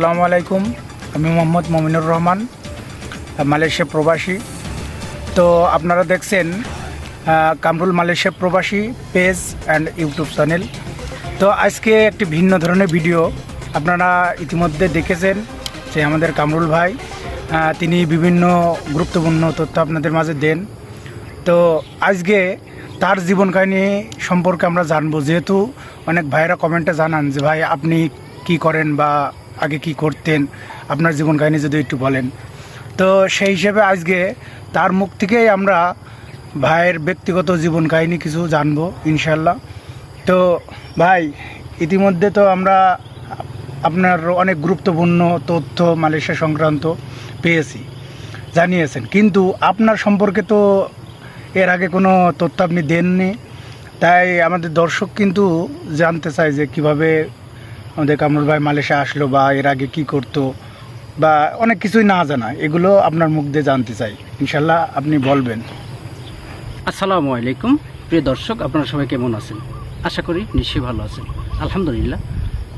আসসালামু আলাইকুম। আমি মোহাম্মদ মমিনুর রহমান, মালয়েশিয়া প্রবাসী। তো আপনারা দেখছেন কামরুল মালয়েশিয়া প্রবাসী পেজ অ্যান্ড ইউটিউব চ্যানেল। তো আজকে একটি ভিন্ন ধরনের ভিডিও আপনারা ইতিমধ্যে দেখেছেন যে আমাদের কামরুল ভাই তিনি বিভিন্ন গুরুত্বপূর্ণ তথ্য আপনাদের মাঝে দেন। তো আজকে তার জীবন কাহিনী সম্পর্কে আমরা জানবো, যেহেতু অনেক ভাইয়েরা কমেন্টে জানান যে ভাই আপনি কি করেন বা আগে কি করতেন, আপনার জীবন কাহিনী যদি একটু বলেন। তো সেই হিসেবে আজকে তার মুখ থেকেই আমরা ভাইয়ের ব্যক্তিগত জীবন কাহিনী কিছু জানবো ইনশাল্লাহ। তো ভাই, ইতিমধ্যে তো আমরা আপনার অনেক গুরুত্বপূর্ণ তথ্য মালয়েশিয়া সংক্রান্ত পেয়েছি, জানিয়েছেন, কিন্তু আপনার সম্পর্কে তো এর আগে কোনো তথ্য আপনি দেননি। তাই আমাদের দর্শক কিন্তু জানতে চায় যে কিভাবে আমাদের কামরুল ভাই মালয়েশিয়া আসলো বা এর আগে কি করতো বা অনেক কিছুই না জানা, এগুলো আপনার মুখ দিয়ে জানতে চাই। ইনশাল্লাহ আপনি বলবেন। আসসালামু আলাইকুম প্রিয় দর্শক, আপনারা সবাই কেমন আছেন? আশা করি নিশ্চয়ই ভালো আছেন। আলহামদুলিল্লাহ,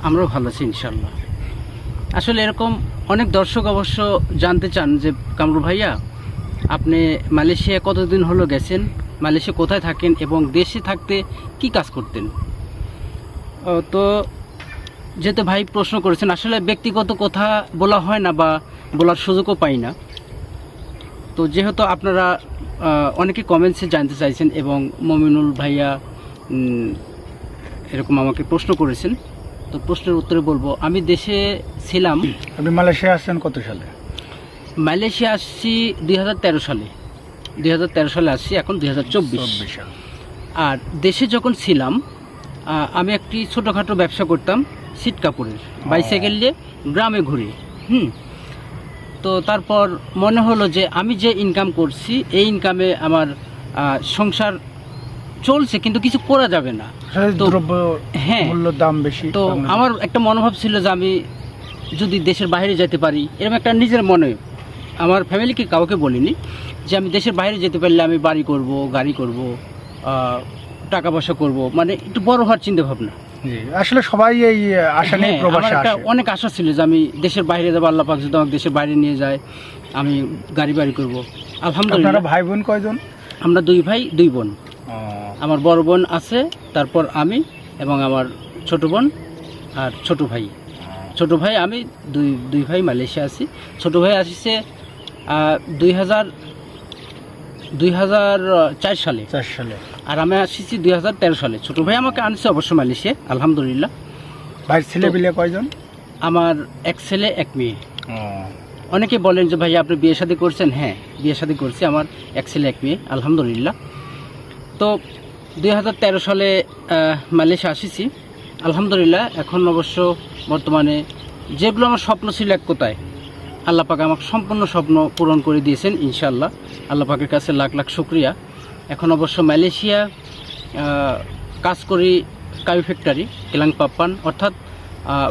আমরাও ভালো আছি ইনশাল্লাহ। আসলে এরকম অনেক দর্শক অবশ্য জানতে চান যে কামরুল ভাইয়া আপনি মালয়েশিয়া কতদিন হলো গেছেন, মালয়েশিয়া কোথায় থাকেন এবং দেশে থাকতে কি কাজ করতেন। তো যেহেতু ভাই প্রশ্ন করেছেন, আসলে ব্যক্তিগত কথা বলা হয় না বা বলার সুযোগও পাই না। তো যেহেতু আপনারা অনেকে কমেন্টসে জানতে চাইছেন এবং মমিনুল ভাইয়া এরকম আমাকে প্রশ্ন করেছেন, তো প্রশ্নের উত্তরে বলবো আমি দেশে ছিলাম। আপনি মালয়েশিয়া আসছেন কত সালে? মালয়েশিয়া আসছি 2013 সালে। 2013 সালে আসছি, এখন 2024 সাল। আর দেশে যখন ছিলাম আমি একটি ছোটোখাটো ব্যবসা করতাম সিট কাপড়ের, বাইসাইকেল নিয়ে গ্রামে ঘুরে। তো তারপর মনে হলো যে আমি যে ইনকাম করছি এই ইনকামে আমার সংসার চলছে, কিন্তু কিছু করা যাবে না। দ্রব্য মূল্যের দাম বেশি। তো আমার একটা মনোভাব ছিল যে আমি যদি দেশের বাইরে যেতে পারি, এরকম একটা নিজের মনে, আমার ফ্যামিলিকে কাউকে বলিনি যে আমি দেশের বাইরে যেতে পারলে আমি বাড়ি করব, গাড়ি করব, টাকা পয়সা করব, মানে একটু বড় হওয়ার চিন্তা ভাবনা। আসলে সবাই এই আশা নিয়ে প্রবাসে আসে। অনেক আশা ছিল যে আমি দেশের বাইরে যাবো, আল্লাহ পাক যদি আমাকে দেশের বাইরে নিয়ে যায় আমি গাড়ি বাড়ি করব। আলহামদুলিল্লাহ। ভাই বোন কয়জন? আমরা 2 ভাই 2 বোন। আমার বড় বোন আছে, তারপর আমি এবং আমার ছোট বোন আর ছোট ভাই। ছোট ভাই আমি দুই ভাই মালয়েশিয়া আছি। ছোট ভাই আসছে 2004 সালে, আর আমি আসছি 2013 সালে। ছোট ভাই আমাকে আনছে অবশ্য মালয়েশিয়া, আলহামদুলিল্লাহ। ভাই ছেলে পেলে কয়জন? আমার এক ছেলে এক মেয়ে। অনেকে বলেন যে ভাই আপনি বিয়ে শাদী করছেন। হ্যাঁ, বিয়ে শাদী করছি, আমার এক ছেলে এক মেয়ে, আলহামদুলিল্লাহ। তো 2013 সালে মালয়েশিয়া আসিছি, আলহামদুলিল্লাহ। এখন অবশ্য বর্তমানে যেগুলো আমার স্বপ্ন ছিল এক কথায়, আল্লাহ পাক আমাকে সম্পূর্ণ স্বপ্ন পূরণ করে দিয়েছেন ইনশাআল্লাহ। আল্লাহ পাকের কাছে লাখ লাখ শুকরিয়া। এখন অবশ্য মালয়েশিয়া কাজ করি কায়ু ফ্যাক্টরি, কেলাং পাপ্পান, অর্থাৎ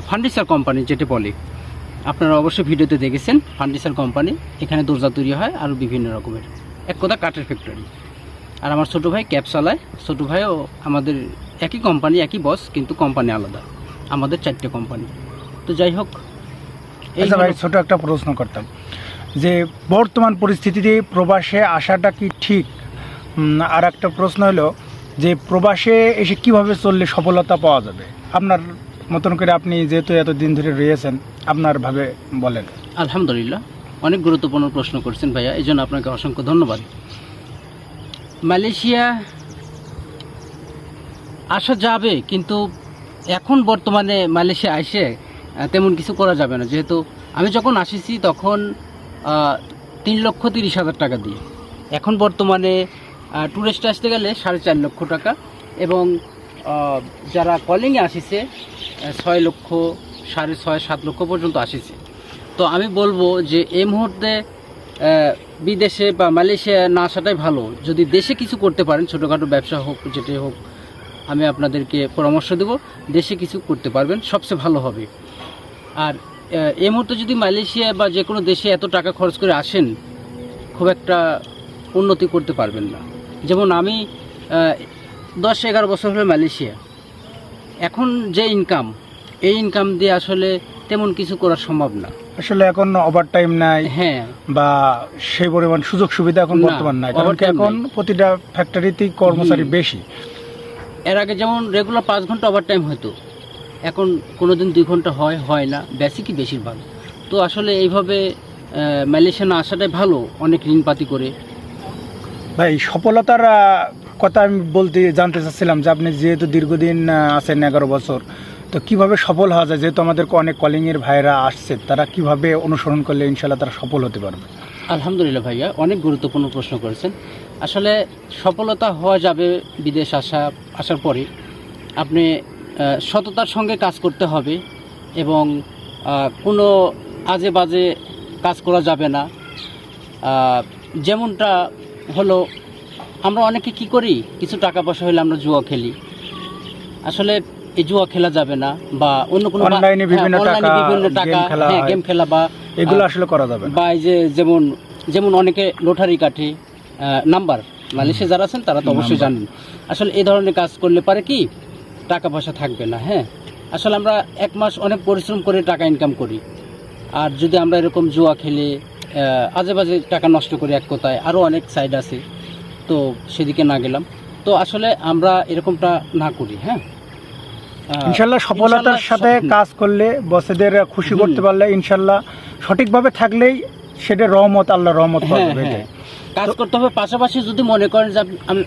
ফার্নিচার কোম্পানি যেটা বলে, আপনারা অবশ্যই ভিডিওতে দেখেছেন। ফার্নিচার কোম্পানি, এখানে দরজা তৈরি হয় আর বিভিন্ন রকমের, এক কথা কাঠের ফ্যাক্টরি। আর আমার ছোটো ভাই ক্যাব চালায়। ছোটো ভাইও আমাদের একই কোম্পানি, একই বস, কিন্তু কোম্পানি আলাদা। আমাদের 4টে কোম্পানি। তো যাই হোক, ভাই ছোট একটা প্রশ্ন করতাম যে বর্তমান পরিস্থিতিতে প্রবাসে আসাটা কি ঠিক? আর একটা প্রশ্ন হলো যে প্রবাসে এসে কিভাবে চললে সফলতা পাওয়া যাবে? আপনার মতন করে, আপনি যেহেতু এতদিন ধরে রয়েছেন, আপনার ভাবে বলেন। আলহামদুলিল্লাহ, অনেক গুরুত্বপূর্ণ প্রশ্ন করছেন ভাইয়া, এই জন্য আপনাকে অসংখ্য ধন্যবাদ। মালয়েশিয়া আসা যাবে, কিন্তু এখন বর্তমানে মালয়েশিয়া এসে তেমন কিছু করা যাবে না। যেহেতু আমি যখন আসিছি তখন 3,30,000 টাকা দিয়ে, এখন বর্তমানে ট্যুরিস্ট আসতে গেলে 4.5 লক্ষ টাকা, এবং যারা কলিংয়ে আসিছে 6 লক্ষ, 6.5, 7 লক্ষ পর্যন্ত আসিছে। তো আমি বলবো যে এই মুহূর্তে বিদেশে বা মালয়েশিয়া না আসাটাই ভালো। যদি দেশে কিছু করতে পারেন, ছোটোখাটো ব্যবসা হোক, যেটাই হোক, আমি আপনাদেরকে পরামর্শ দেব, দেশে কিছু করতে পারবেন সবচেয়ে ভালো হবে। আর এই মুহূর্তে যদি মালয়েশিয়া বা যে কোনো দেশে এত টাকা খরচ করে আসেন, খুব একটা উন্নতি করতে পারবেন না। যেমন আমি 10-11 বছর হলো মালয়েশিয়া, এখন যে ইনকাম, এই ইনকাম দিয়ে আসলে তেমন কিছু করা সম্ভব না। আসলে এখন ওভার টাইম নাই, হ্যাঁ, বা সেই পরিমাণ সুযোগ সুবিধা এখন না, বর্তমান নাই, কারণ কি overtime এখন নাই। প্রতিটা ফ্যাক্টরিতেই কর্মচারী বেশি। এর আগে যেমন রেগুলার 5 ঘন্টা ওভারটাইম হতো, এখন কোনোদিন 2 ঘন্টা হয় না, বেসিকই বেশিরভাগ। তো আসলে এইভাবে মালয়েশিয়া না আসাটাই ভালো, অনেক ঋণপাতি করে। ভাই সফলতার কথা আমি জানতে চাচ্ছিলাম যে আপনি যেহেতু দীর্ঘদিন আছেন 11 বছর, তো কিভাবে সফল হওয়া যায়? যেহেতু আমাদের অনেক কলিংয়ের ভাইরা আসছে, তারা কিভাবে অনুসরণ করলে ইনশাল্লাহ তারা সফল হতে পারবে? আলহামদুলিল্লাহ ভাইয়া, অনেক গুরুত্বপূর্ণ প্রশ্ন করেছেন। আসলে সফলতা হওয়া যাবে বিদেশ আসার পরে আপনি সততার সঙ্গে কাজ করতে হবে, এবং কোনো আজে বাজে কাজ করা যাবে না। যেমনটা হলো, আমরা অনেকে কি করি, কিছু টাকা পয়সা হলে আমরা জুয়া খেলি। আসলে এই জুয়া খেলা যাবে না, বা অন্য কোনো অনলাইনে বিভিন্ন টাকা গেম খেলা বা এগুলো আসলে করা যাবে না। বা এই যে যেমন অনেকে লটারি কাটে নাম্বার, মালয়েশিয়া যারা আছেন তারা তো অবশ্যই জানেন। আসলে এই ধরনের কাজ করলে পারে কি টাকা পয়সা থাকবে না। হ্যাঁ, আসলে আমরা 1 মাস অনেক পরিশ্রম করে টাকা ইনকাম করি, আর যদি আমরা এরকম জুয়া খেলে আজে বাজে টাকা নষ্ট করি, এক কথায় আরও অনেক সাইড আছে, তো সেদিকে না গেলাম। তো আসলে আমরা এরকমটা না করি। হ্যাঁ, ইনশাল্লাহ সফলতার সাথে কাজ করলে, বসেদের খুশি করতে পারলে, ইনশাল্লাহ সঠিকভাবে থাকলেই সেটা রহমত, আল্লাহর রহমত পাবে। হ্যাঁ, কাজ করতে হবে। পাশাপাশি যদি মনে করেন যে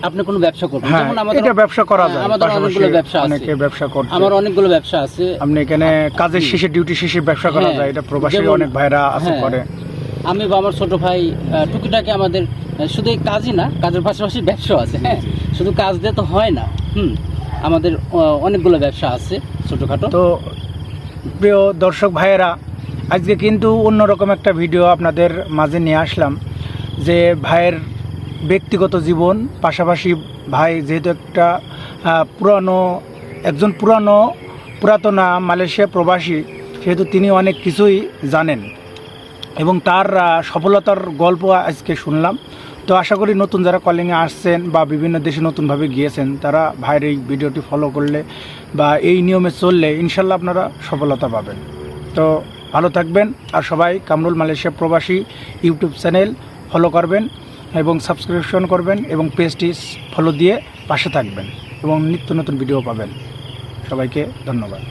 আপনি কোনো ব্যবসা করবেন, যেমন আমাদের এটা ব্যবসা করা যায়, আমাদের অনেকগুলো ব্যবসা আছে, অনেকে ব্যবসা করছে। আমার অনেকগুলো ব্যবসা আছে। আপনি এখানে কাজের শেষে, ডিউটি শেষে ব্যবসা করা যায়, এটা প্রবাসী অনেক ভাইরা আছে করে। আমি বা আমার ছোট ভাই টুকিটাকি আমাদের শুধু এই কাজই না, কাজের পাশাপাশি ব্যবসা আছে। হ্যাঁ, শুধু কাজ দিয়ে তো হয় না। আমাদের অনেকগুলো ব্যবসা আছে ছোটোখাটো। তো প্রিয় দর্শক ভাইয়েরা, আজকে কিন্তু অন্যরকম একটা ভিডিও আপনাদের মাঝে নিয়ে আসলাম, যে ভাইয়ের ব্যক্তিগত জীবন, পাশাপাশি ভাই যেহেতু একটা পুরাতন মালয়েশিয়া প্রবাসী, সেহেতু তিনি অনেক কিছুই জানেন এবং তার সফলতার গল্প আজকে শুনলাম। তো আশা করি নতুন যারা কলিংয়ে আসছেন বা বিভিন্ন দেশে নতুনভাবে গিয়েছেন, তারা ভাইয়ের এই ভিডিওটি ফলো করলে বা এই নিয়মে চললে ইনশাল্লাহ আপনারা সফলতা পাবেন। তো ভালো থাকবেন, আর সবাই কামরুল মালয়েশিয়া প্রবাসী ইউটিউব চ্যানেল ফলো করবেন এবং সাবস্ক্রিপশন করবেন, এবং পেজটি ফলো দিয়ে পাশে থাকবেন এবং নিত্য নতুন ভিডিও পাবেন। সবাইকে ধন্যবাদ।